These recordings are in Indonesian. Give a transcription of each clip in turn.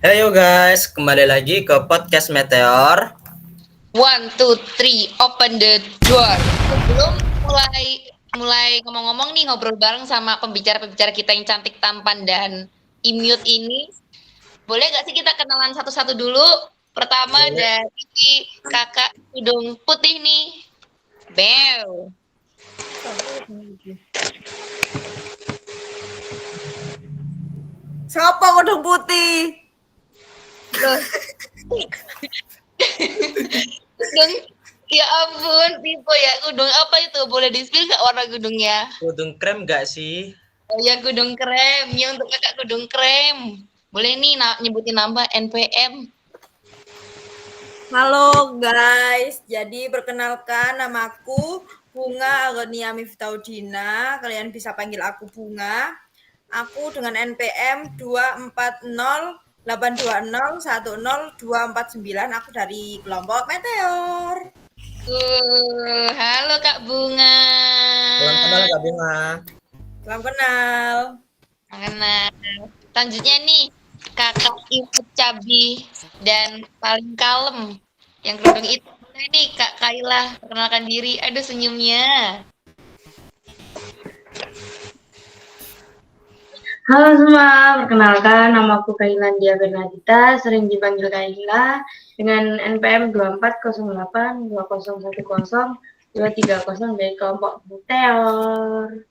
Hey guys, kembali lagi ke podcast Meteor. One, two, three, open the door. Sebelum mulai mulai ngomong-ngomong nih ngobrol bareng sama pembicara-pembicara kita yang cantik, tampan dan imut ini, boleh gak sih kita kenalan satu-satu dulu? Pertama Boleh. dari kakak hidung putih nih, Bel. Siapa kodok putih? Loh, kudung, ya ampun, tipe ya kudung apa itu? Boleh di-spill gak warna kudungnya? Kudung krem gak sih? Oh ya kudung krem, ya untuk kakak kudung krem. Boleh nih nyebutin nama NPM. Halo guys, jadi perkenalkan namaku Bunga Agonia Miftaudina. Kalian bisa panggil aku Bunga. Aku dengan NPM 24082010249. Aku dari kelompok Meteor. Halo Kak Bunga. Salam kenal Kak Bunga. Salam kenal. Nah, selanjutnya nih kakak imut cabi dan paling kalem yang kerudung itu. Boleh nih Kak Kaila perkenalkan diri. Aduh senyumnya. Halo semua, perkenalkan namaku Kailandia Bernadita, sering dipanggil Kaila dengan NPM 240820102300 dari kelompok Meteor.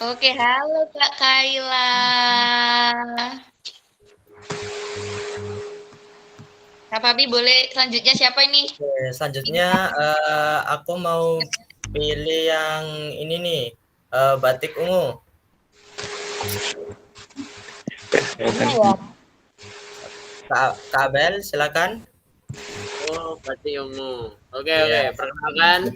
Oke, halo Kak Kaila. Kak Fabi boleh selanjutnya siapa ini? Oke, selanjutnya aku mau pilih yang ini nih, batik ungu. Ya. Kak Abel, silakan. Oh, berarti ungu. Oke, Iya. perkenalkan.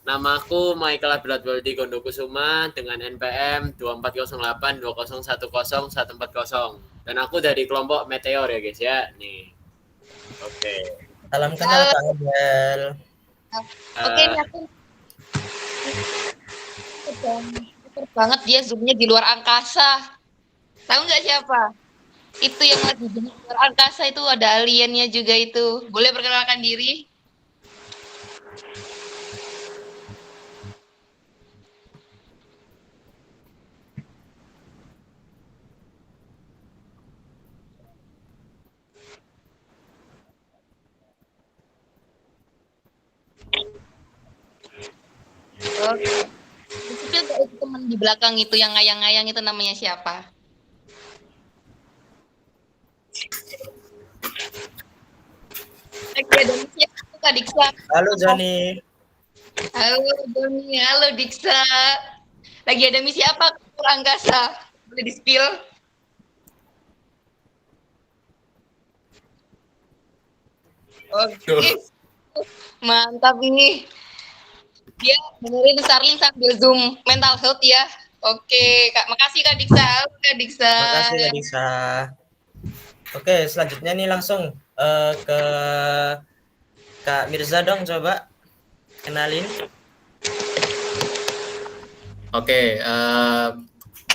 Namaku Michael Abdulwaldi Gondokusuma dengan NPM 240820101400 dan aku dari kelompok Meteor ya guys ya. Nih. Oke. Salam kenal Kak Abel. Oke, ini aku keren banget dia zoomnya di luar angkasa. Tahu nggak siapa? Itu yang lagi di luar angkasa itu ada aliennya juga itu. Boleh perkenalkan diri? Oke. Itu teman di belakang itu yang ngayang-ngayang itu namanya siapa? Oke, dan siapa Kak Diksa? Halo Joni. Halo Doni, halo Diksa. Lagi ada misi apa ke luar angkasa? Boleh di-spill? Oke. Mantap ini. Dia dengerin Starling sambil Zoom mental health ya. Oke, Kak. Makasih Kak Diksa. Halo Kak Diksa. Makasih Kak Disa. Oke, selanjutnya nih langsung ke Kak Mirza dong, coba kenalin. Oke,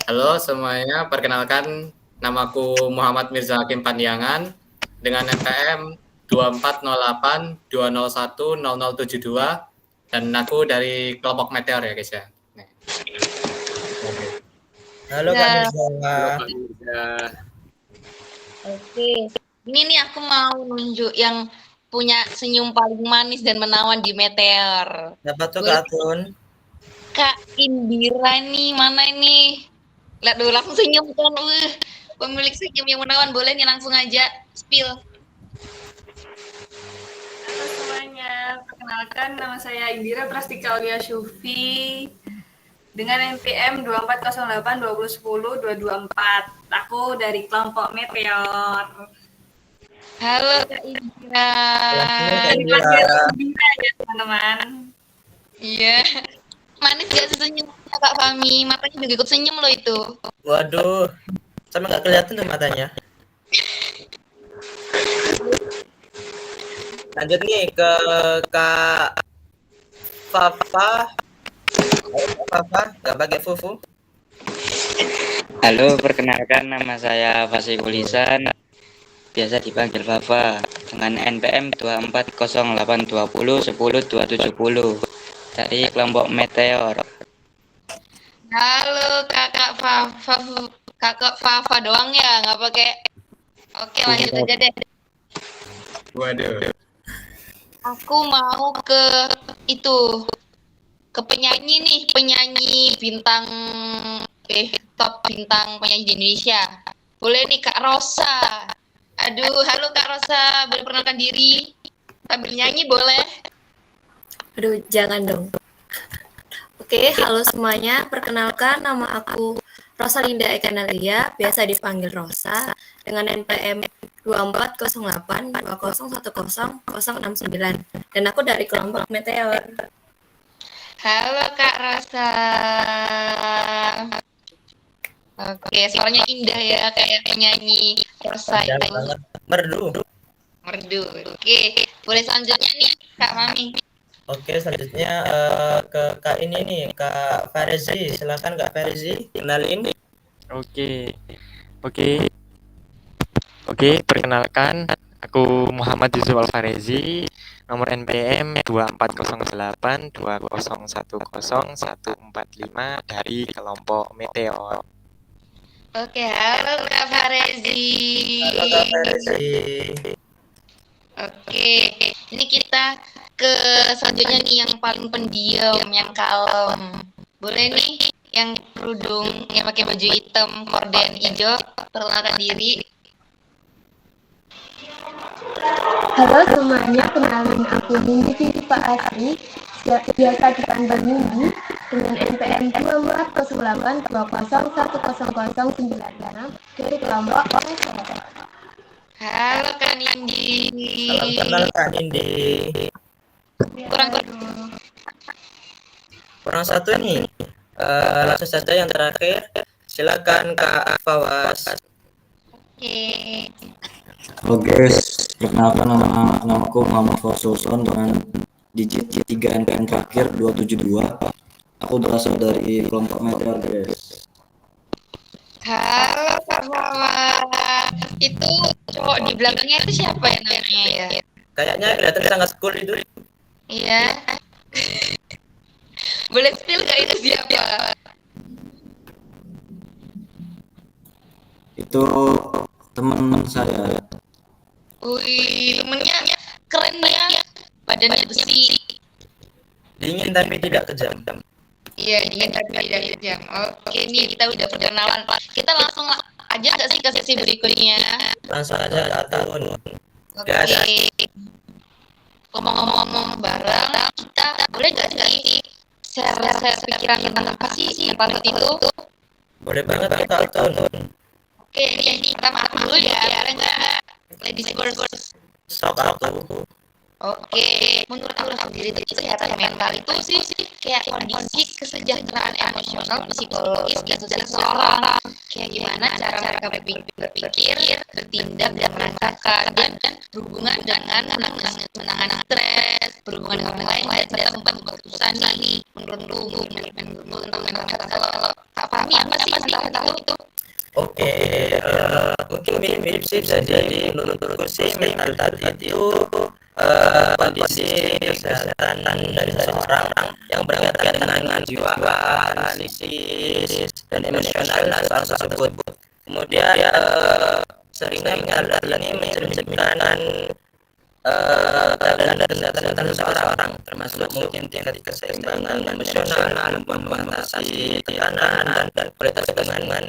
halo semuanya. Perkenalkan, namaku Muhammad Mirza Hakim Pandiangan dengan NPM 240820100072 dan aku dari kelompok Meteor ya guys ya. Halo Kak Mirza. Oke. Ini nih aku mau nunjuk yang punya senyum paling manis dan menawan di Meteor. Siapa tuh Kak Atun? Kak Indira nih, mana ini? Lihat dulu langsung senyum kan. Pemilik senyum yang menawan, boleh nih langsung aja spill. Halo semuanya, perkenalkan nama saya Indira Prastika Aulia Syufi dengan NPM 240820102224. Aku dari kelompok Meteor. Halo Kak Indira. Indira ya teman-teman. Iya. Manis gak sih senyum Kak Fami? Matanya juga ikut senyum loh itu. Waduh, sama nggak kelihatan tuh matanya. Lanjut nih ke Kak Fafa. Fafa, nggak pakai fufu. Halo, perkenalkan nama saya Fasih Ulisan biasa dipanggil Fafa, dengan NPM 240820102770 dari kelompok Meteor. Halo Kakak Fafa, Kakak Fafa doang ya, nggak pakai. Oke, lanjut aja deh. Waduh. Aku mau ke itu, ke penyanyi nih, penyanyi bintang top bintang penyanyi di Indonesia. Boleh nih Kak Rosa. Aduh, halo Kak Rosa, boleh perkenalkan diri? Sambil nyanyi boleh? Aduh, jangan dong. Oke, halo semuanya. Perkenalkan, nama aku Rosalinda Ekanalia, biasa dipanggil Rosa, dengan NPM 240820101069, dan aku dari kelompok Meteor. Halo Kak Rosa. Oke, suaranya indah ya, kayak penyanyi Rosa Indah itu. banget. Merdu. Merdu. Oke, boleh selanjutnya nih Kak Mami. Oke, selanjutnya ke Kak ini nih, Kak Farezi. Silakan Kak Farezi, kenalin. Oke, perkenalkan, aku Muhammad Yusuf Alfarezi, nomor NPM 240820101445 dari kelompok Meteor. Oke, halo Kak Farezi. Halo Kak Farezi. Oke, ini kita ke selanjutnya nih yang paling pendiam, yang kalem. Boleh nih yang kerudung, yang pakai baju hitam, korden hijau, perkenalkan diri. Halo semuanya, kenalin aku Nindi Fitipa Asri, biasa dipanggil Nindi, dengan NPM 240820101096 dari kelompok Meteor. Halo Kak Nindi. Salam kenal Kak Nindi. Kurang satu nih. Langsung saja yang terakhir. Silakan Kak Fawas. Oke. Oke, perkenalkan namaku Muhammad Fawasulson dengan digit 3 NPM terakhir 272. Aku berasal dari kelompok Meteor, guys. Halo Kak Fawas. Itu cowok di belakangnya itu siapa ya namanya ya? Kayaknya kelihatan sangat cool itu. Iya. Boleh spill gak itu siapa? Itu teman saya. Wih, temennya keren ya. Badannya besi. Dingin tapi tidak kejam. Iya, dingin tapi tidak kejam. Oke, nih kita udah perkenalan. Kita langsung aja nggak sih ke sesi berikutnya? Langsung aja Atun. Oke. Ngomong-ngomong bareng, kita boleh nggak sih share pikiran tentang apa sih yang paling itu? Boleh banget Kak Atun. Oke, nih kita maaf dulu ya. Ada nggak? Ladies first. Sok aku. Oke, menurut aku sendiri kesehatan mental itu sih kayak kondisi kesejahteraan emosional, psikologis, dan sosial seseorang. Kayak gimana cara mereka berpikir, bertindak, dan merasakan, dan berhubungan dengan menangani stres, berhubungan dengan orang lain, dan membuat keputusan nih. Menurut tentang mental, kalau Kak Fahmi apa sih mental itu? Oke, mungkin mirip-mirip sih bisa jadi menurutku sih mental tadi itu kondisi kesehatan dari seseorang yang berkaitan dengan kejiwaan, psikis, dan emosional soal tersebut. Kemudian seringkali hal ini mencerminkan keadaan kesehatan mental seseorang, termasuk mungkin tingkat keseimbangan emosional, kemampuan mengatasi tekanan, dan kualitas dengan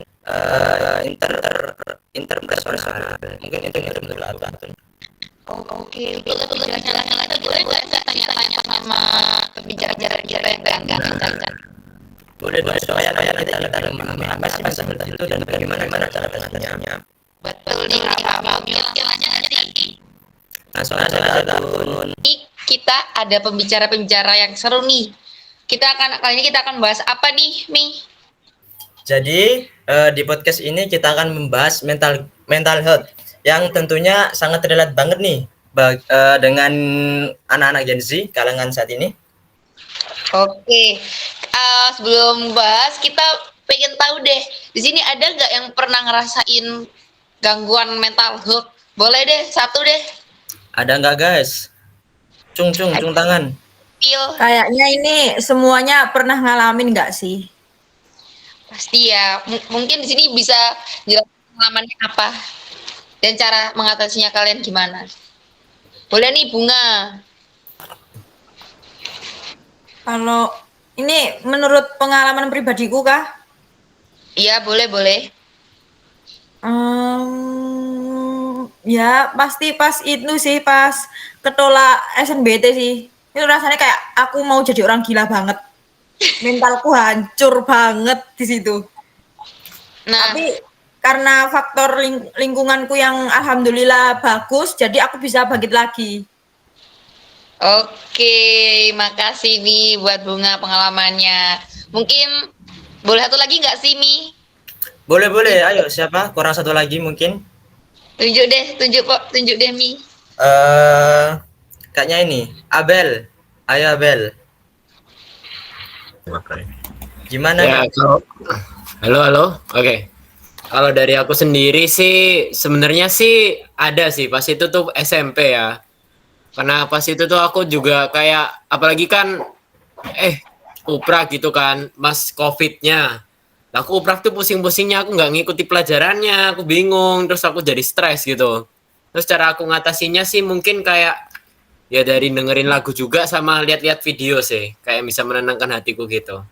interpersonal. Mungkin itu menurut aku. Oke, itu lebih jelasnya lagi boleh nggak tanya-tanya sama pembicara-pembicara yang enggak? Boleh supaya kita memahami apa sih mental itu dan bagaimana cara penanganannya. Betul nih Kak Fahmi. Jalannya nanti. Langsung aja Atun. Kita ada pembicara-pembicara yang seru nih. Kali ini kita akan bahas apa nih, Mi? Jadi di podcast ini kita akan membahas mental health yang tentunya sangat relate banget nih dengan anak-anak Gen Z kalangan saat ini. Oke, sebelum bahas kita pengen tahu deh, di sini ada nggak yang pernah ngerasain gangguan mental health Boleh deh, satu deh. Ada nggak guys? Cung tangan. Pil. Kayaknya ini semuanya pernah ngalamin nggak sih? Pasti ya. Mungkin di sini bisa jelasin pengalamannya apa dan cara mengatasinya kalian gimana. Boleh nih Bunga. Kalau ini menurut pengalaman pribadiku kah? Iya, boleh. Ya pasti pas itu sih, pas ketolak SNBT sih. Itu rasanya kayak aku mau jadi orang gila banget. Mentalku hancur banget di situ. Nah, Tapi karena faktor lingkunganku yang alhamdulillah bagus, jadi aku bisa bangkit lagi. oke, makasih nih buat Bunga pengalamannya. Mungkin boleh satu lagi nggak sih Mi? Boleh. Ayo siapa? Kurang satu lagi mungkin. Tunjuk deh Mi. Kayaknya ini Abel. Ayo Abel. Gimana? Ya, halo. Oke. Kalau dari aku sendiri sih sebenarnya sih ada sih pas itu tuh SMP ya. Karena pas itu tuh aku juga kayak apalagi kan uprah gitu kan, mas COVID-nya. Aku uprah tuh pusing-pusingnya, aku nggak ngikuti pelajarannya, aku bingung, terus aku jadi stres gitu. Terus cara aku ngatasinya sih mungkin kayak ya dari dengerin lagu juga sama lihat-lihat video sih, kayak bisa menenangkan hatiku gitu.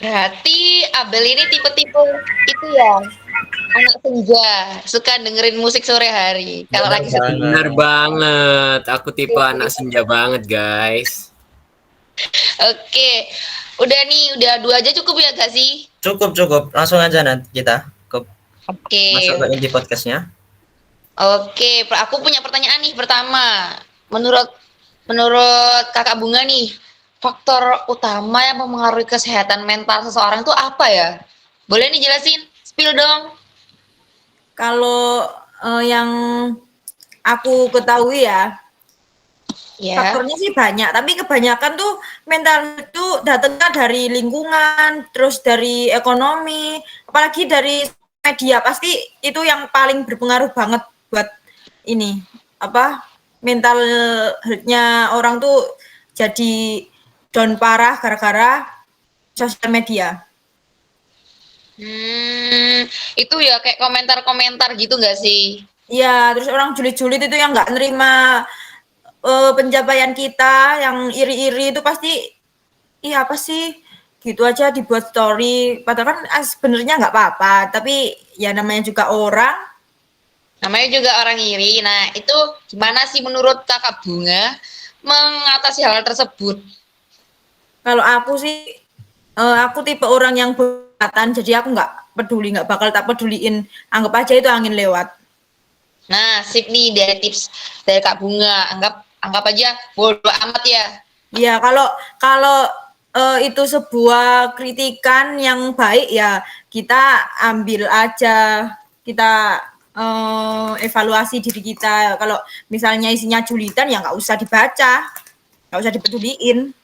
Berarti Abel ini tipe-tipe itu ya, anak senja, suka dengerin musik sore hari. Kalau lagi sedih. Bener banget, aku tipe anak senja banget guys. Oke, udah 2 aja cukup ya gak sih? Cukup. Langsung aja nanti kita Oke. masuk ke inti podcastnya. Oke, aku punya pertanyaan nih pertama. Menurut Kakak Bunga nih, faktor utama yang mempengaruhi kesehatan mental seseorang itu apa ya? Boleh nih jelasin, spill dong. Kalau yang aku ketahui ya, faktornya sih banyak, tapi kebanyakan tuh mental itu datangnya dari lingkungan, terus dari ekonomi, apalagi dari media. Pasti itu yang paling berpengaruh banget buat ini mental health-nya orang tuh jadi down parah gara-gara sosial media. Itu ya kayak komentar-komentar gitu nggak sih? Iya, terus orang julid-julid itu yang nggak nerima pencapaian kita, yang iri-iri itu pasti, iya apa sih, gitu aja dibuat story, padahal kan sebenarnya nggak apa-apa, tapi ya namanya juga orang. Namanya juga orang iri. Nah, itu gimana sih menurut Kakak Bunga mengatasi hal tersebut? Kalau aku sih, aku tipe orang yang berkatan, jadi aku nggak bakal tak peduliin, anggap aja itu angin lewat. Nah, sip nih dari tips dari Kak Bunga, anggap aja bodo amat ya. Iya, kalau itu sebuah kritikan yang baik ya kita ambil aja, kita evaluasi diri kita. Kalau misalnya isinya julitan ya nggak usah dibaca, nggak usah dipeduliin.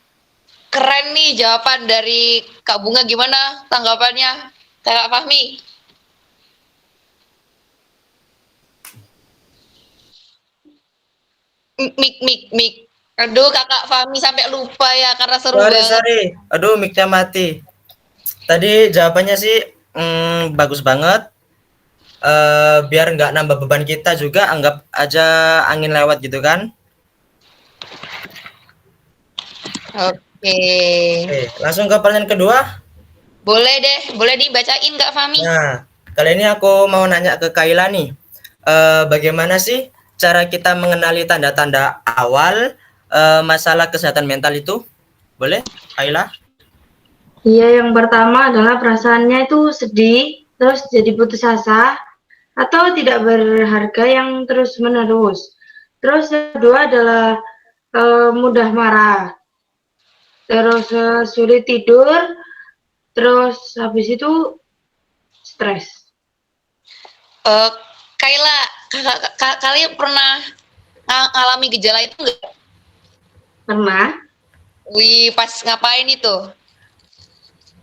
Keren nih jawaban dari Kak Bunga, gimana tanggapannya Kakak Fahmi? Mik. Aduh, Kakak Fahmi sampai lupa ya karena seru banget. Sorry. Aduh, mic-nya mati. Tadi jawabannya sih bagus banget. Biar nggak nambah beban kita juga, anggap aja angin lewat gitu kan. Oke, langsung ke pertanyaan kedua. Boleh dibacain Kak Fahmi. Nah, kali ini aku mau nanya ke Kaila nih. Bagaimana sih cara kita mengenali tanda-tanda awal masalah kesehatan mental itu? Boleh, Kaila? Iya, yang pertama adalah perasaannya itu sedih, terus jadi putus asa, atau tidak berharga yang terus-menerus. Terus yang kedua adalah mudah marah, terus sulit tidur, terus habis itu stres. Kaila, kalian pernah ngalami gejala itu enggak? Pernah. Wih, pas ngapain itu?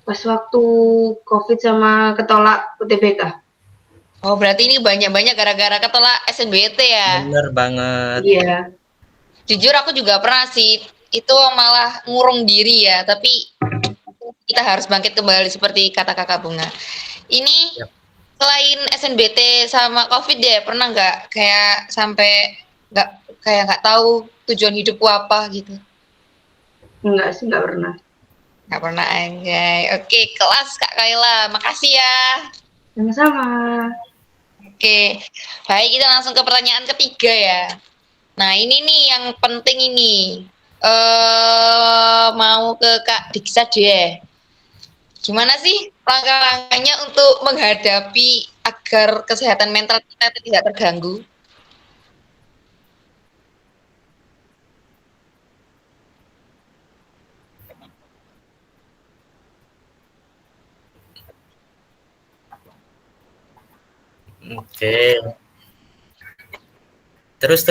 Pas waktu COVID sama ketolak UTBK. Oh, berarti ini banyak-banyak gara-gara ketolak SNBT ya? Bener banget. Iya. Jujur aku juga pernah sih, itu malah ngurung diri ya, tapi kita harus bangkit kembali seperti kata Kakak Bunga. Ini selain SNBT sama COVID deh, pernah nggak kayak sampai nggak tahu tujuan hidupku apa gitu? Enggak sih, enggak pernah. Nggak pernah anjay. Oke, kelas Kak Kaila, makasih ya. Sama-sama. Oke, baik kita langsung ke pertanyaan ketiga ya. Nah ini nih yang penting ini. Mau ke Kak Diksa deh. Gimana sih langkah-langkahnya untuk menghadapi agar kesehatan mental kita tidak terganggu? Oke. Terus.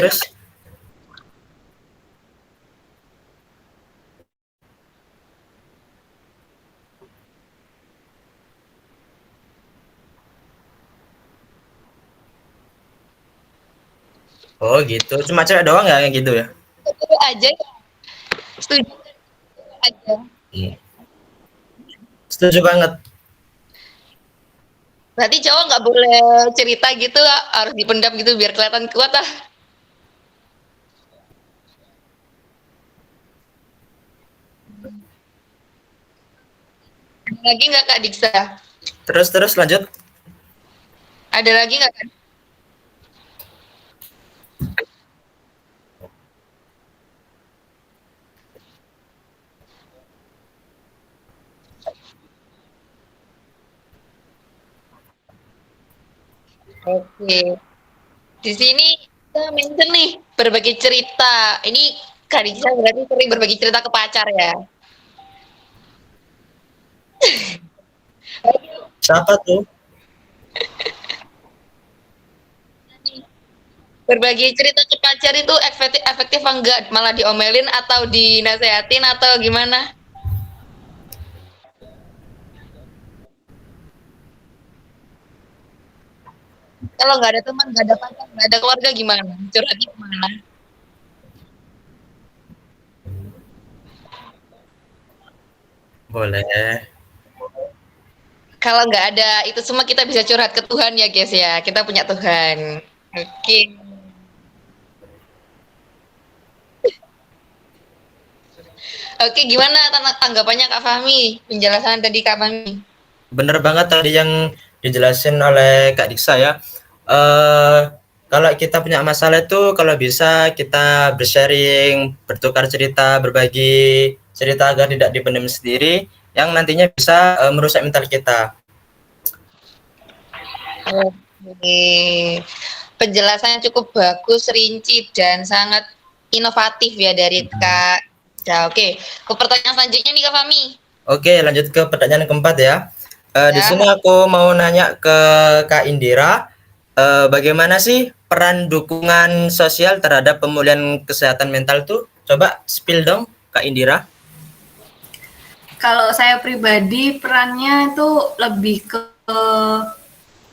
Oh gitu, cuma cewek doang ya yang gitu ya? Setuju aja, setuju aja. Setuju banget. Berarti cowok nggak boleh cerita gitu, harus dipendam gitu biar kelihatan kuat lah. Ada lagi nggak Kak Diksa? Terus lanjut. Ada lagi nggak Kak? Oke. Di sini kita mention nih berbagi cerita. Ini Kak Diksa berarti sering berbagi cerita ke pacar ya? Siapa tuh? Berbagi cerita ke pacar itu efektif apa enggak? Malah diomelin atau dinasehatin atau gimana? Kalau nggak ada teman, nggak ada pacar, nggak ada keluarga gimana? Curhatnya kemana? Boleh. Kalau nggak ada itu semua kita bisa curhat ke Tuhan ya guys ya. Kita punya Tuhan. Oke. Oke, gimana tanggapannya Kak Fahmi? Penjelasan tadi Kak Fahmi. Bener banget tadi yang dijelasin oleh Kak Diksa ya. Kalau kita punya masalah itu kalau bisa kita bersharing, bertukar cerita, berbagi cerita agar tidak dipendam sendiri yang nantinya bisa merusak mental kita. Oke. Penjelasannya cukup bagus, rinci dan sangat inovatif ya dari Kak. Ya, oke. Ke pertanyaan selanjutnya nih Kak Fahmi. Oke, lanjut ke pertanyaan keempat ya. Di sini aku mau nanya ke Kak Indira, bagaimana sih peran dukungan sosial terhadap pemulihan kesehatan mental tuh? Coba spill dong, Kak Indira. Kalau saya pribadi perannya itu lebih ke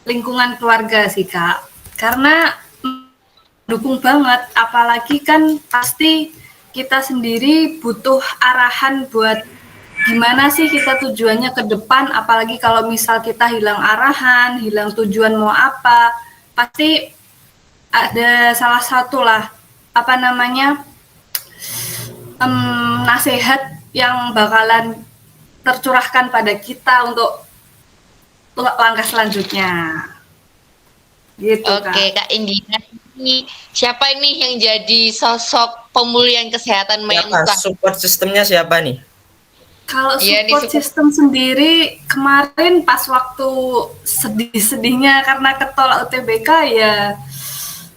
lingkungan keluarga sih Kak. Karena dukung banget, apalagi kan pasti kita sendiri butuh arahan buat gimana sih kita tujuannya ke depan, apalagi kalau misal kita hilang arahan, hilang tujuan mau apa, pasti ada salah satu lah, apa namanya, nasihat yang bakalan tercurahkan pada kita untuk langkah selanjutnya. Gitu, Oke, Kak Indira, ini siapa ini yang jadi sosok pemulihan kesehatan mental? Support sistemnya siapa nih? Kalau support system sendiri kemarin pas waktu sedih-sedihnya karena ketolak UTBK ya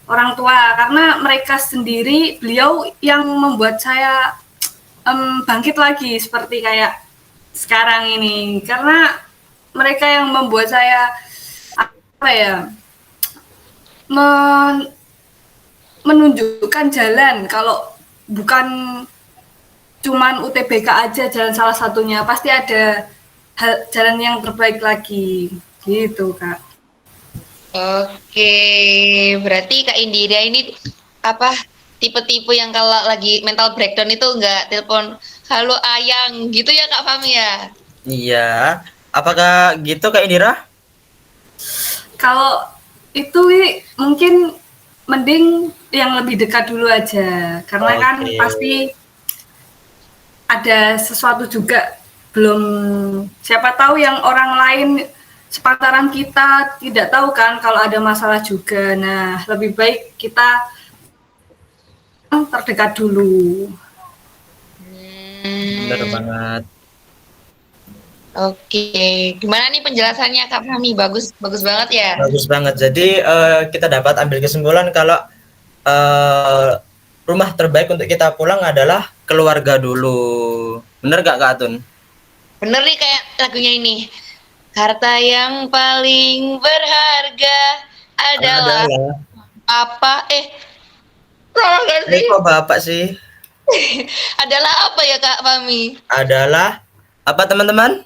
orang tua, karena mereka sendiri, beliau yang membuat saya bangkit lagi seperti kayak sekarang ini, karena mereka yang membuat saya apa ya, menunjukkan jalan. Kalau bukan cuman UTBK aja jalan salah satunya, pasti ada jalan yang terbaik lagi gitu Kak. Oke, berarti Kak Indira ini apa tipe-tipe yang kalau lagi mental breakdown itu nggak telepon halo ayang gitu ya Kak Fami ya? Iya. Apakah gitu Kak Indira? Kalau itu mungkin mending yang lebih dekat dulu aja, karena kan Oke. pasti ada sesuatu juga, belum, siapa tahu yang orang lain sepantaran kita tidak tahu kan kalau ada masalah juga. Nah, lebih baik kita terdekat dulu. Bener banget. Oke, gimana nih penjelasannya Kak Fami? Bagus, bagus banget ya. Bagus banget. Jadi kita dapat ambil kesimpulan kalau rumah terbaik untuk kita pulang adalah keluarga dulu. Bener gak Kak Atun? Bener nih kayak lagunya ini. Harta yang paling berharga adalah apa? Salah gak sih? Kok Bapak sih? Adalah apa ya Kak Fami? Adalah apa teman-teman?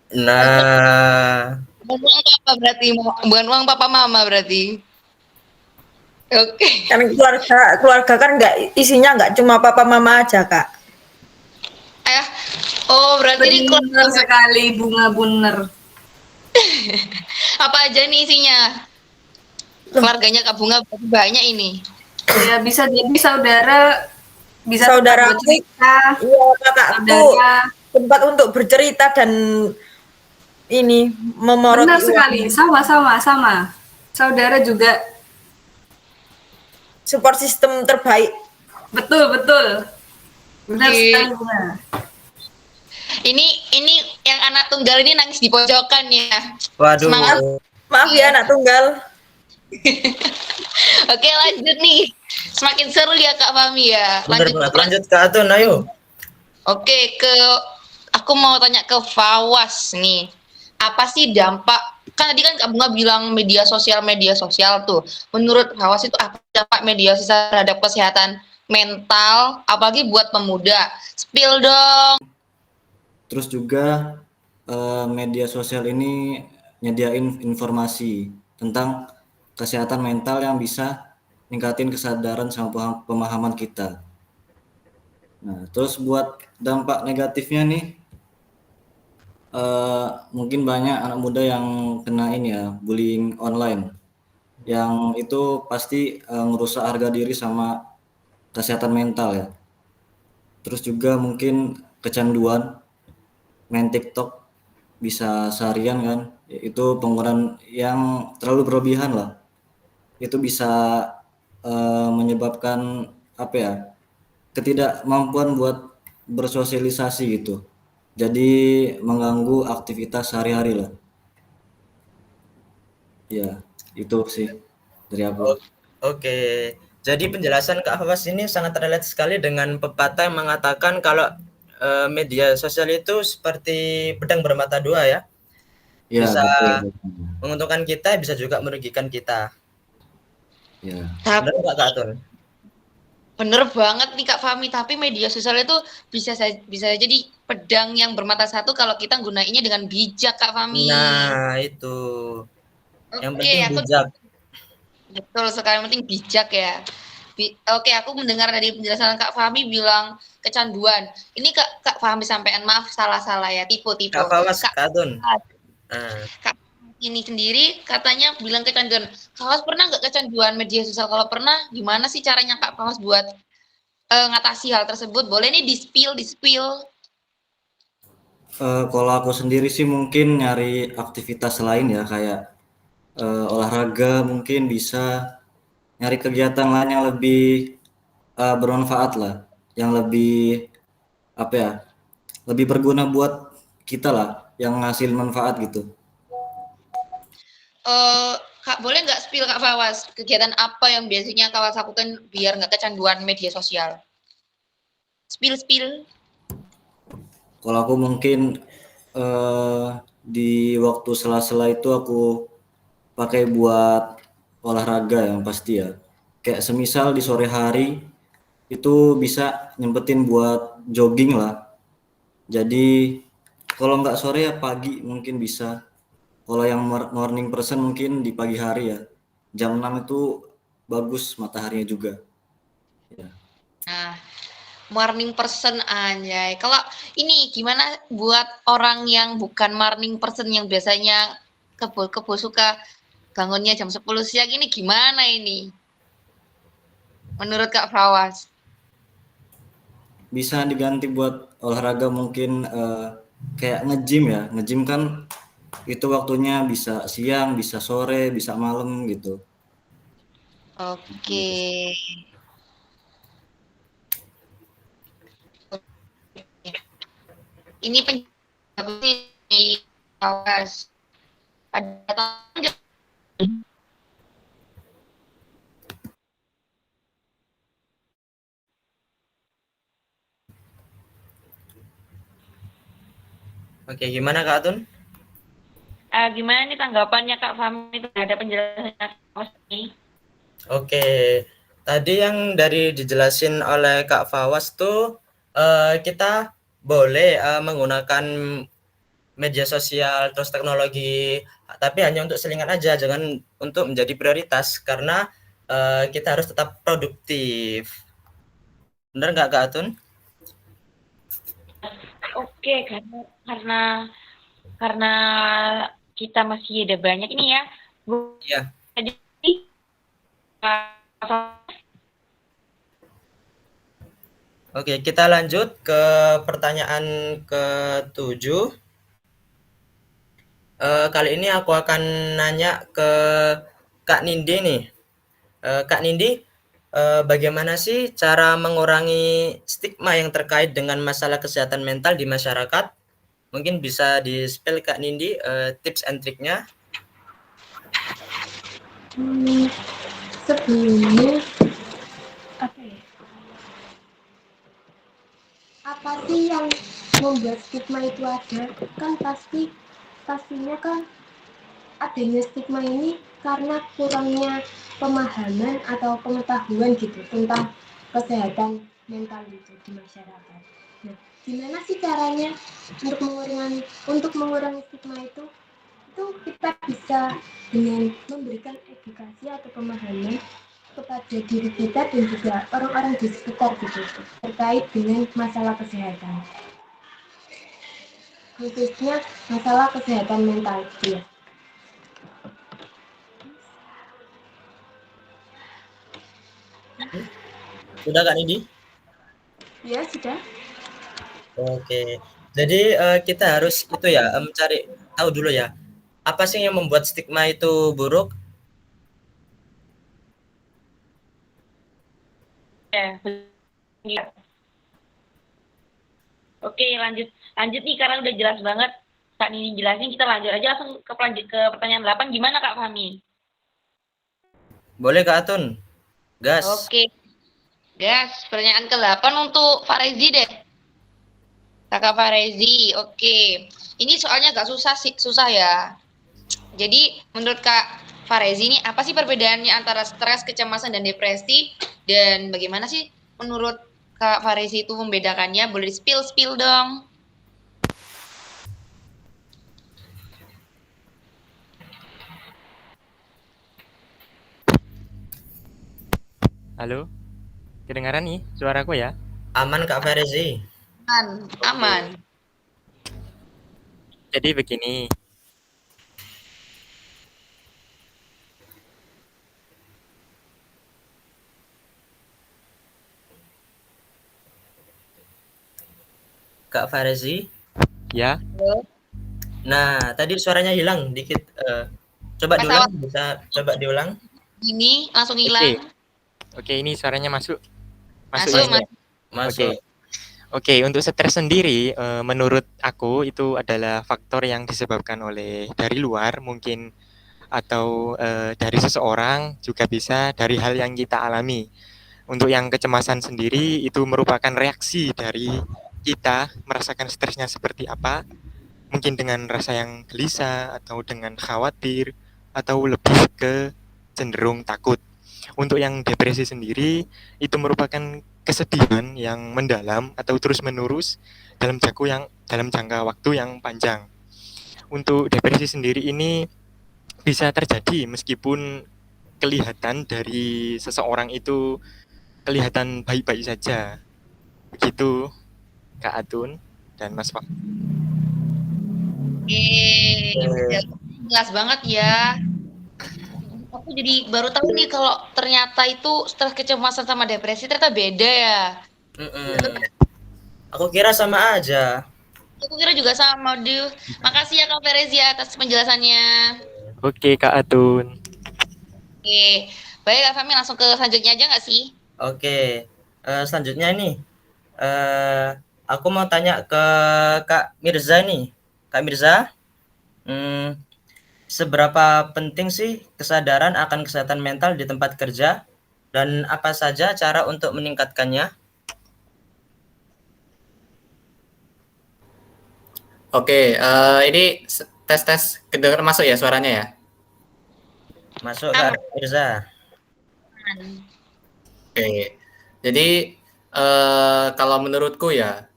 Nah, Bukan uang papa berarti, bukan uang papa mama berarti. Oke. Kan keluarga kan nggak isinya nggak cuma papa mama aja Kak. Oh berarti ini Bener sekali Bunga Bunner. apa aja nih isinya? Keluarganya Kak Bunga berarti banyak ini. Ya bisa jadi saudara, bisa Saudara tempat cerita. Iya, kakakku tempat untuk bercerita dan ini memoroti Benar uang. sekali, sama. Saudara juga support system terbaik. Betul. Benar sekali Bunga. Ini yang anak tunggal ini nangis di pojokan ya. Waduh. Semangat. Maaf ya anak tunggal. Oke lanjut nih. Semakin seru ya Kak Fami ya. Lanjut Kak Atun, ayo. Oke, aku mau tanya ke Fawas nih. Apa sih dampak? Kan tadi kan Kak Bunga bilang media sosial tuh. Menurut Fawas itu apa dampak media sosial terhadap kesehatan mental, apalagi buat pemuda? Spill dong. Terus juga media sosial ini nyediain informasi tentang kesehatan mental yang bisa ningkatin kesadaran sama pemahaman kita. Nah, terus buat dampak negatifnya nih, mungkin banyak anak muda yang kena ini ya, bullying online, yang itu pasti ngerusak harga diri sama kesehatan mental ya. Terus juga mungkin kecanduan main TikTok bisa seharian kan, itu penggunaan yang terlalu berlebihan lah, itu bisa menyebabkan apa ya, ketidakmampuan buat bersosialisasi gitu, jadi mengganggu aktivitas sehari-hari lah ya. Itu sih dari aku. Oke. Jadi penjelasan Kak Fawas ini sangat relate sekali dengan pepatah yang mengatakan kalau media sosial itu seperti pedang bermata dua ya. Ya, Bisa betul. menguntungkan kita, bisa juga merugikan kita. Ya. Benar nggak Kak Atun? Bener banget nih Kak Fami, tapi media sosial itu bisa jadi pedang yang bermata satu kalau kita gunainnya dengan bijak Kak Fami. Nah, itu. Yang penting bijak. Betul sekali, yang penting bijak ya. Oke, aku mendengar dari penjelasan Kak Fahmi bilang kecanduan. Ini Kak Fahmi sampaikan, maaf salah-salah ya, tipe. Kak Fawas, Kak Atun. Kak ini sendiri katanya bilang kecanduan. Kak Fawas pernah nggak kecanduan media sosial? Kalau pernah, gimana sih caranya Kak Fawas buat ngatasi hal tersebut? Boleh nih di-spill. Kalau aku sendiri sih mungkin nyari aktivitas lain ya, kayak olahraga, mungkin bisa nyari kegiatan lain yang lebih bermanfaat lah, yang lebih apa ya, lebih berguna buat kita lah, yang ngasih manfaat gitu. Kak, boleh nggak spill Kak Fawas, kegiatan apa yang biasanya Kak Fawas lakukan biar nggak kecanduan media sosial? Spill. Kalau aku mungkin di waktu sela-sela itu aku pakai buat olahraga yang pasti ya. Kayak semisal di sore hari itu bisa nyempetin buat jogging lah. Jadi kalau nggak sore ya pagi mungkin bisa Kalau yang morning person mungkin di pagi hari ya. Jam 6 itu bagus mataharinya juga. Ya. Nah, morning person anjay. Kalau ini gimana buat orang yang bukan morning person yang biasanya kebo suka bangunnya jam 10 siang ini gimana ini? Menurut Kak Fawas? Bisa diganti buat olahraga mungkin kayak nge-gym ya. Nge-gym kan itu waktunya bisa siang, bisa sore, bisa malam gitu. Oke. Ini penjelasan di Fawas. Ada tanya? Oke, gimana Kak Atun? Gimana nih tanggapannya Kak Fahmi terhadap penjelasannya Kak Fawas ini? Oke, tadi yang dari dijelasin oleh Kak Fawas tuh kita boleh menggunakan media sosial terus teknologi, tapi hanya untuk selingan aja, jangan untuk menjadi prioritas karena kita harus tetap produktif. Benar nggak Kak Atun? Oke, karena kita masih ada banyak ini ya. Iya. Jadi Oke, kita lanjut ke pertanyaan ke-7. Kali ini aku akan nanya ke Kak Nindi nih. Kak Nindi, bagaimana sih cara mengurangi stigma yang terkait dengan masalah kesehatan mental di masyarakat? Mungkin bisa di-spell Kak Nindi tips and triknya. Sebelumnya apa sih yang membuat stigma itu ada? Kan pastinya kan adanya stigma ini karena kurangnya pemahaman atau pengetahuan gitu tentang kesehatan mental itu di masyarakat. Nah, gimana sih caranya untuk mengurangi stigma itu? Itu kita bisa dengan memberikan edukasi atau pemahaman kepada diri kita dan juga orang-orang di sekitar gitu terkait dengan masalah kesehatan, khususnya masalah kesehatan mental ya. Sudah Kak Nindi? Ya sudah. Oke, jadi kita harus itu ya mencari tahu dulu ya, apa sih yang membuat stigma itu buruk? Oke, lanjut nih karena udah jelas banget Kak Nini jelasin, kita lanjut aja langsung ke pertanyaan 8. Gimana Kak Fahmi? Boleh Kak Atun, gas. Oke, gas. Pertanyaan ke-8 untuk Farezi deh. Kakak Farezi, oke. Ini soalnya agak susah ya. Jadi menurut Kak Farezi ini apa sih perbedaannya antara stres, kecemasan, dan depresi? Dan bagaimana sih menurut Kak Farezi itu membedakannya? Boleh spill dong. Halo, kedengaran nih suaraku ya? Aman Kak Farezi. Aman. Jadi begini, Kak Farezi. Ya. Nah, tadi suaranya hilang dikit. Coba diulang, bisa coba diulang. Ini langsung hilang. Oke, ini suaranya masuk. Masuk. Oke, untuk stres sendiri, menurut aku itu adalah faktor yang disebabkan oleh dari luar mungkin atau dari seseorang, juga bisa dari hal yang kita alami. Untuk yang kecemasan sendiri itu merupakan reaksi dari kita merasakan stresnya seperti apa, mungkin dengan rasa yang gelisah atau dengan khawatir atau lebih ke cenderung takut. Untuk yang depresi sendiri itu merupakan kesedihan yang mendalam atau terus-menerus dalam jangka waktu yang panjang. untuk depresi sendiri ini bisa terjadi meskipun kelihatan dari seseorang itu kelihatan baik-baik saja. Begitu Kak Atun dan Mas Fahmi. Jelas banget ya. Aku jadi baru tahu nih kalau ternyata itu stres kecemasan sama depresi ternyata beda ya. Aku kira sama aja. Aku kira juga sama, Duh. Makasih ya Kak Ferezi atas penjelasannya. Oke Kak Atun. Oke, baik Kak Fahmi langsung ke selanjutnya aja nggak sih? Oke, selanjutnya nih, aku mau tanya ke Kak Mirza nih. Kak Mirza, seberapa penting sih kesadaran akan kesehatan mental di tempat kerja dan apa saja cara untuk meningkatkannya? Oke, ini tes kedengar masuk ya suaranya ya? Masuk Kak Mirza. Oke, jadi kalau menurutku ya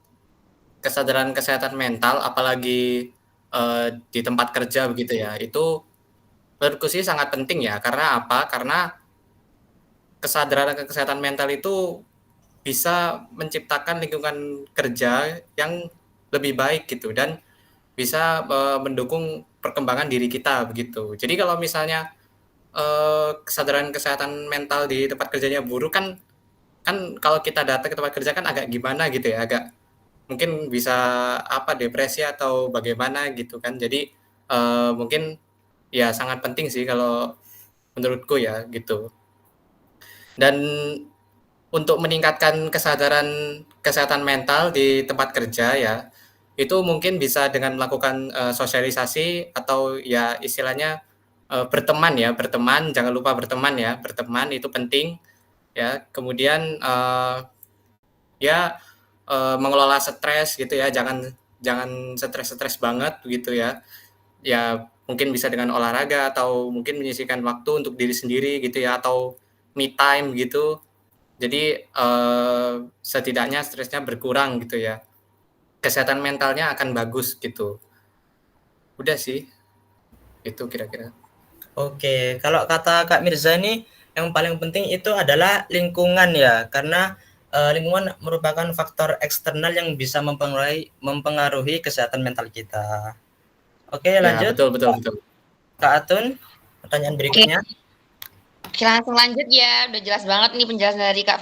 kesadaran kesehatan mental, apalagi di tempat kerja begitu ya, itu menurutku sih sangat penting ya. Karena apa? Karena kesadaran kesehatan mental itu bisa menciptakan lingkungan kerja yang lebih baik gitu dan bisa mendukung perkembangan diri kita begitu. Jadi kalau misalnya kesadaran kesehatan mental di tempat kerjanya buruk kan kalau kita datang ke tempat kerja kan agak gimana gitu ya, agak mungkin bisa depresi atau bagaimana gitu kan. Jadi mungkin ya sangat penting sih kalau menurutku ya gitu. Dan untuk meningkatkan kesadaran kesehatan mental di tempat kerja ya, itu mungkin bisa dengan melakukan sosialisasi atau ya istilahnya berteman, jangan lupa berteman ya, berteman itu penting ya. Kemudian mengelola stres gitu ya, jangan stres banget gitu ya. Ya mungkin bisa dengan olahraga atau mungkin menyisihkan waktu untuk diri sendiri gitu ya, atau me time gitu. Jadi setidaknya stresnya berkurang gitu ya. Kesehatan mentalnya akan bagus gitu. Udah sih. Itu kira-kira. Oke, kalau kata Kak Mirza nih yang paling penting itu adalah lingkungan ya, karena lingkungan merupakan faktor eksternal yang bisa mempengaruhi kesehatan mental kita. Oke, lanjut. Ya, betul. Kak Atun, pertanyaan berikutnya. Oke, langsung lanjut ya. Udah jelas banget nih penjelasan dari Kak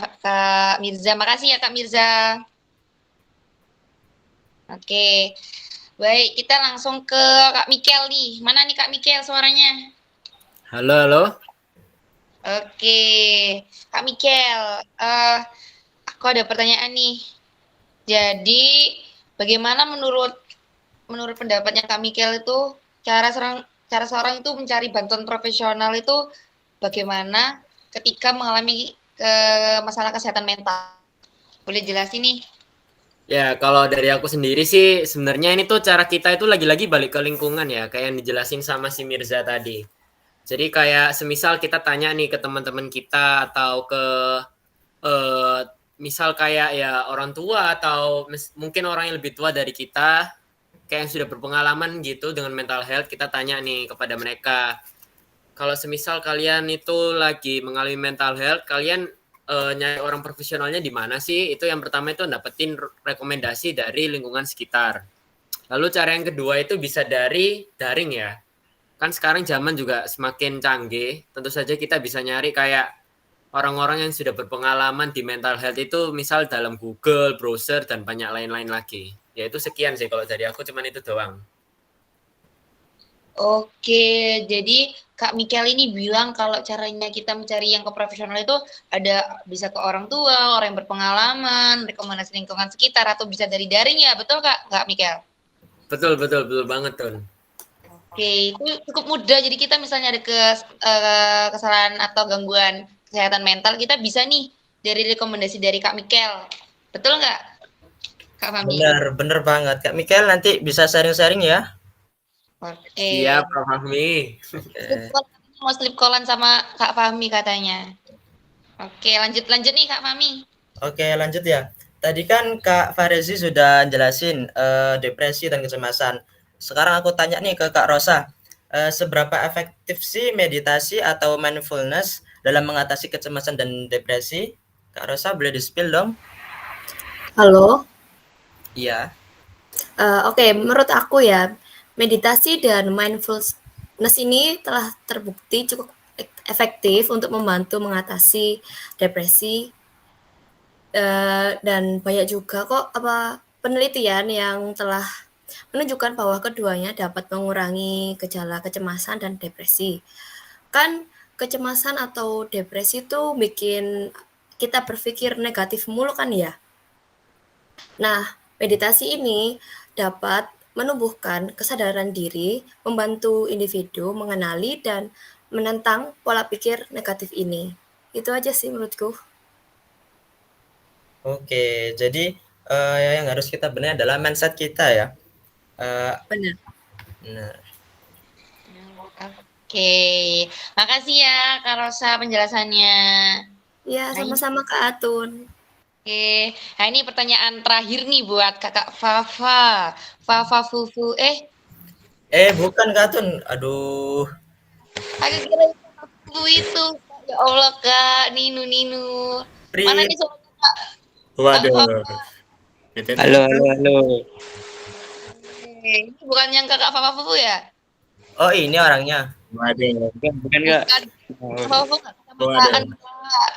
Mirza. Makasih ya Kak Mirza. Oke. Baik, kita langsung ke Kak Mikel nih. Mana nih Kak Mikel suaranya? Halo. Oke, Kak Mikel, aku ada pertanyaan nih. Jadi, bagaimana menurut pendapatnya Kak Mikel itu cara seorang itu mencari bantuan profesional itu bagaimana ketika mengalami masalah kesehatan mental? Boleh jelasin nih? Ya, kalau dari aku sendiri sih sebenarnya ini tuh cara kita itu lagi-lagi balik ke lingkungan ya, kayak yang dijelasin sama si Mirza tadi. Jadi kayak semisal kita tanya nih ke teman-teman kita atau ke misal kayak ya orang tua atau mungkin orang yang lebih tua dari kita, kayak yang sudah berpengalaman gitu dengan mental health, kita tanya nih kepada mereka. Kalau semisal kalian itu lagi mengalami mental health, kalian nyari orang profesionalnya di mana sih? Itu yang pertama itu dapetin rekomendasi dari lingkungan sekitar. Lalu cara yang kedua itu bisa dari daring ya. Kan sekarang zaman juga semakin canggih, tentu saja kita bisa nyari kayak orang-orang yang sudah berpengalaman di mental health itu misal dalam Google, browser, dan banyak lain-lain lagi. Ya itu sekian sih kalau dari aku, cuman itu doang. Oke, jadi Kak Mikel ini bilang kalau caranya kita mencari yang ke profesional itu ada bisa ke orang tua, orang yang berpengalaman, rekomendasi lingkungan sekitar, atau bisa dari daring ya, betul Kak Mikel? Betul banget Tun. Oke, itu cukup mudah. Jadi kita misalnya ada kesalahan atau gangguan kesehatan mental, kita bisa nih dari rekomendasi dari Kak Mikel. Betul nggak, Kak Fahmi? Bener banget. Kak Mikel nanti bisa sharing-sharing ya. Oke. Iya, Kak Fahmi. Mau slip callan sama Kak Fahmi katanya. Oke, lanjut nih Kak Fahmi. Oke, lanjut ya. Tadi kan Kak Farezi sudah jelasin depresi dan kecemasan. sekarang aku tanya nih ke Kak Rosa, seberapa efektif sih meditasi atau mindfulness dalam mengatasi kecemasan dan depresi? Kak Rosa boleh di-spill dong? Halo. Iya. Oke, menurut aku ya, meditasi dan mindfulness ini telah terbukti cukup efektif untuk membantu mengatasi depresi, dan banyak juga kok penelitian yang telah menunjukkan bahwa keduanya dapat mengurangi gejala kecemasan dan depresi. Kan kecemasan atau depresi itu bikin kita berpikir negatif mulu kan ya? Nah, meditasi ini dapat menumbuhkan kesadaran diri, membantu individu mengenali dan menentang pola pikir negatif ini. Itu aja sih menurutku. Oke, jadi yang harus kita benahi adalah mindset kita ya. Benar. Nah, Oke, makasih ya Kak Rosa penjelasannya. Ya, sama-sama Kak Atun. Oke, nah ini pertanyaan terakhir nih buat Kakak Fafa. Fafa Fufu, bukan Kak Atun. Aduh. aku kira Fufu itu. Ya Allah Kak, Ninu. Mana nih soalnya Kak? Waduh. Halo. Ini bukan yang Kakak Fafa Fufu ya? Oh, ini orangnya. Waduh. Bukan Kak. Fafa Fufu nggak kesamaan Kak.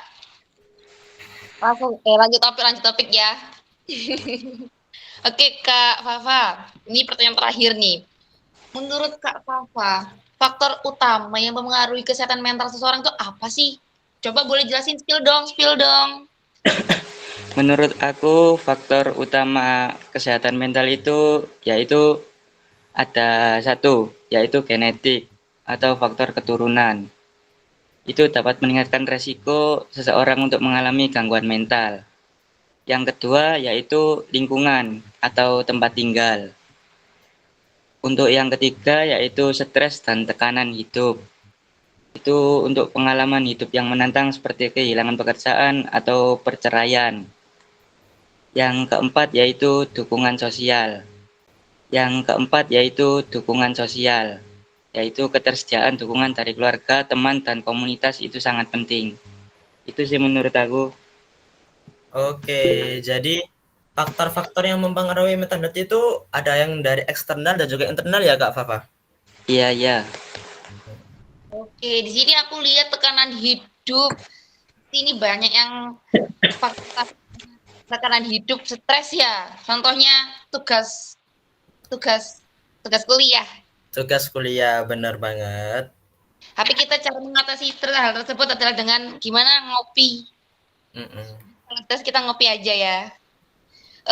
Langsung, lanjut topik ya. Oke Kak Fafa, ini pertanyaan terakhir nih. Menurut Kak Fafa, faktor utama yang mempengaruhi kesehatan mental seseorang itu apa sih? Coba boleh jelasin, spill dong. Menurut aku faktor utama kesehatan mental itu yaitu ada satu, yaitu genetik atau faktor keturunan. Itu dapat meningkatkan resiko seseorang untuk mengalami gangguan mental. Yang kedua yaitu lingkungan atau tempat tinggal. Untuk yang ketiga yaitu stres dan tekanan hidup. Itu untuk pengalaman hidup yang menantang seperti kehilangan pekerjaan atau perceraian. Yang keempat yaitu dukungan sosial. Yaitu ketersediaan dukungan dari keluarga, teman, dan komunitas itu sangat penting. Itu sih menurut aku. Oke, jadi faktor-faktor yang mempengaruhi mental health itu ada yang dari eksternal dan juga internal ya Kak Fafa? Iya. Oke, di sini aku lihat tekanan hidup. Ini banyak yang faktor tekanan hidup, stres ya. Contohnya tugas kuliah. Tugas kuliah, benar banget. Tapi kita cara mengatasi hal tersebut adalah dengan gimana ngopi. Terus kita ngopi aja ya.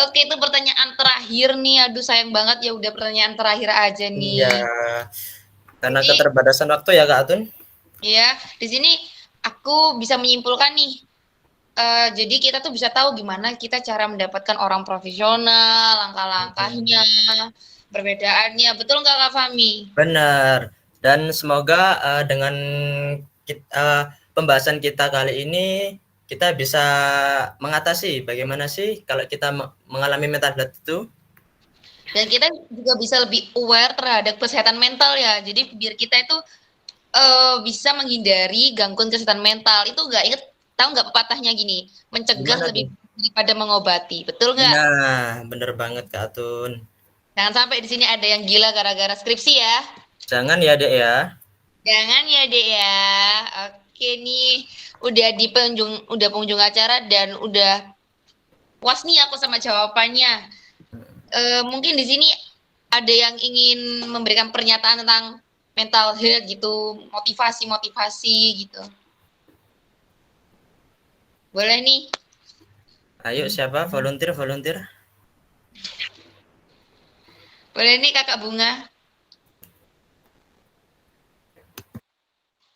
Oke, itu pertanyaan terakhir nih. Aduh, sayang banget ya udah pertanyaan terakhir aja nih. Iya. Karena keterbatasan waktu ya Kak Atun. Iya, di sini aku bisa menyimpulkan nih. Jadi kita tuh bisa tahu gimana kita cara mendapatkan orang profesional, langkah-langkahnya, perbedaannya. Betul nggak Kak Fahmi? Benar. Dan semoga dengan pembahasan kita kali ini kita bisa mengatasi bagaimana sih kalau kita mengalami mental health itu. Dan kita juga bisa lebih aware terhadap kesehatan mental ya. Jadi biar kita itu bisa menghindari gangguan kesehatan mental. Itu tahu nggak pepatahnya gini, mencegah lebih daripada mengobati. Betul nggak? Nah, bener banget Kak Atun. Jangan sampai di sini ada yang gila gara-gara skripsi ya. Jangan ya Dek ya. Jangan ya Dek ya. Oke nih, udah pengunjung acara dan udah puas nih aku sama jawabannya. Mungkin di sini ada yang ingin memberikan pernyataan tentang mental health gitu, motivasi gitu. Boleh nih. Ayo siapa? Volunteer. Boleh nih Kakak Bunga.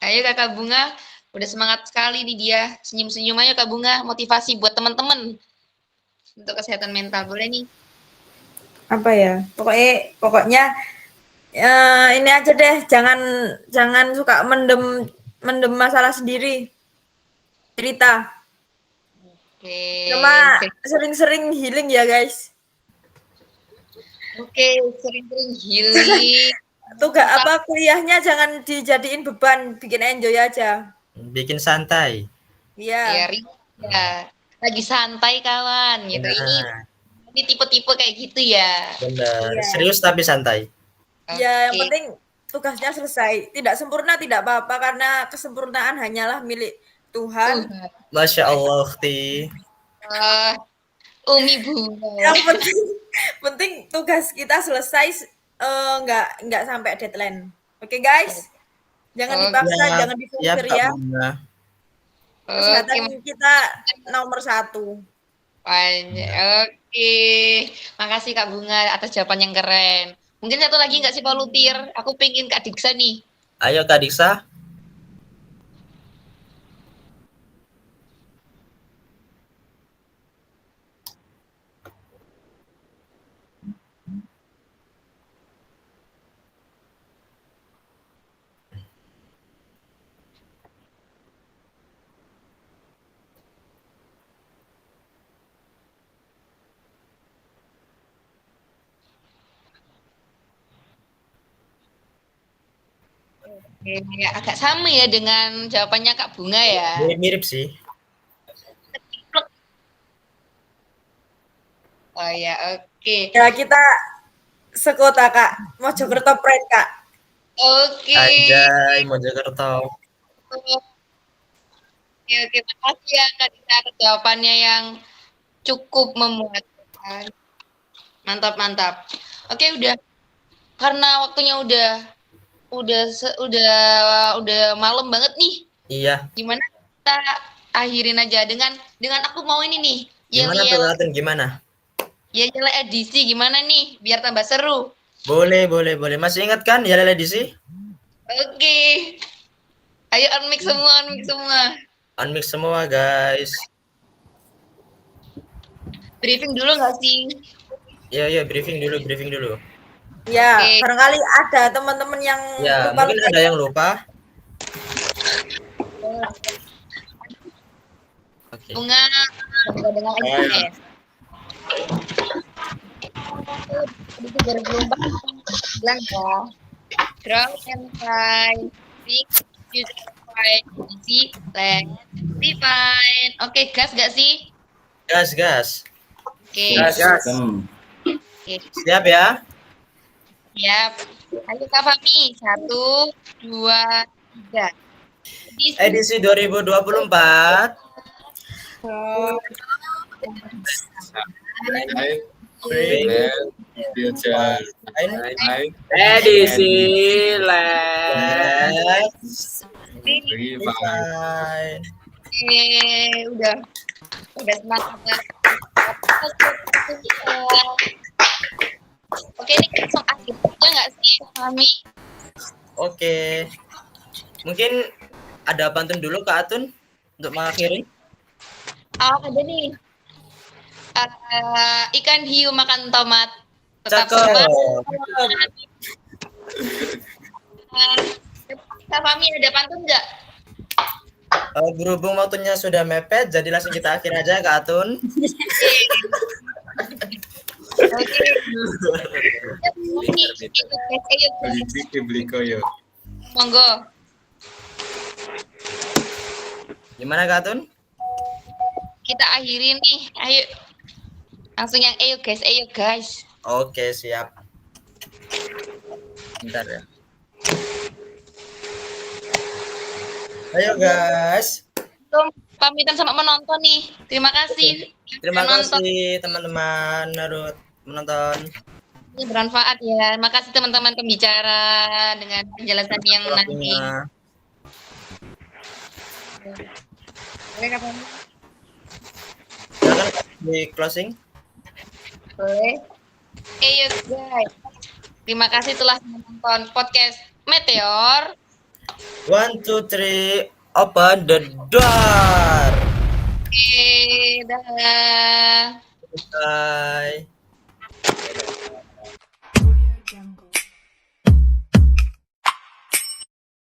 Ayo Kakak Bunga, udah semangat sekali nih dia. Senyum-senyum aja Kak Bunga, motivasi buat teman-teman untuk kesehatan mental. Boleh nih. Apa ya? Pokoknya ini aja deh, jangan suka mendem masalah sendiri. Cerita. Cuma sering-sering healing ya guys. Oke, sering-sering healing. Tugas apa kuliahnya jangan dijadiin beban, bikin enjoy aja. Bikin santai. Iya. Ya, lagi santai kawan gitu. Nah, Ini tipe-tipe kayak gitu ya. benar. Iya. Serius tapi santai. Ya, yang Oke. penting tugasnya selesai. Tidak sempurna tidak apa-apa karena kesempurnaan hanyalah milik Tuhan. Masya Allah, Ukhti. Umi Bunga. Yang penting tugas kita selesai, nggak sampai deadline. Oke guys, jangan dipaksa, Siap, jangan siap, diforsir Kak ya. Bunga. Kesehatan kita nomor 1. Oke, makasih Kak Bunga atas jawaban yang keren. Mungkin satu lagi nggak sih volunteer? Aku pengen Kak Diksa nih. Ayo Kak Diksa. Oke, agak sama ya dengan jawabannya Kak Bunga ya. Mirip sih. Oh ya, oke. Ya kita sekota Kak, Mojokerto Pride Kak. Oke. Anjay, Mojokerto. Oke, makasih ya Kak Diksa atas jawabannya yang cukup memuaskan. Mantap. Oke, udah. Karena waktunya udah malam banget nih. Iya. Gimana kita akhirin aja dengan aku mau ini nih. Gimana tuh Katun, gimana? Yel edisi gimana nih biar tambah seru. Boleh. Masih ingat kan Yel edisi? Oke. Ayo unmix semua. Unmix semua guys. Briefing dulu nggak sih? Iya, briefing dulu. Ya, Oke. barangkali ada teman-teman yang Ya, lupa. mungkin ada yang lupa. Oke. Bunga dengan ya. Itu 2004 bilang ya. Draw and try. Fix user file easy land define. Oke, gas gak sih? Gas. Oke. Gas. Oke. Siap ya? Siap. Ayo Kak Fami. 1, 2, 3. Edisi 2024. Edisi Let's Refine. Udah semangat. Oke, ini langsung akhir aja nggak sih, Fami? Oke. Mungkin ada pantun dulu Kak Atun untuk mengakhiri. Ada nih. Ikan hiu makan tomat. Tetap Cakep. semangat. Kak Fami ada pantun nggak? Berhubung waktunya sudah mepet, jadi langsung kita akhir aja Kak Atun. Oke. Monggo. Gimana Kak Atun? Kita akhiri nih. Ayo. Langsung yang ayo guys. Oke, siap. Bentar ya. Ayo guys. Pamitan sama menonton nih. Terima kasih. Terima Menonton. kasih teman-teman Narut menonton. Ini bermanfaat ya. Makasih teman-teman pembicara dengan penjelasan yang nanti. Boleh Kak Fami? Silakan di closing. Boleh. Ayo guys. Terima kasih telah menonton podcast Meteor. 1, 2, 3, open the door. Oke, dah. Bye.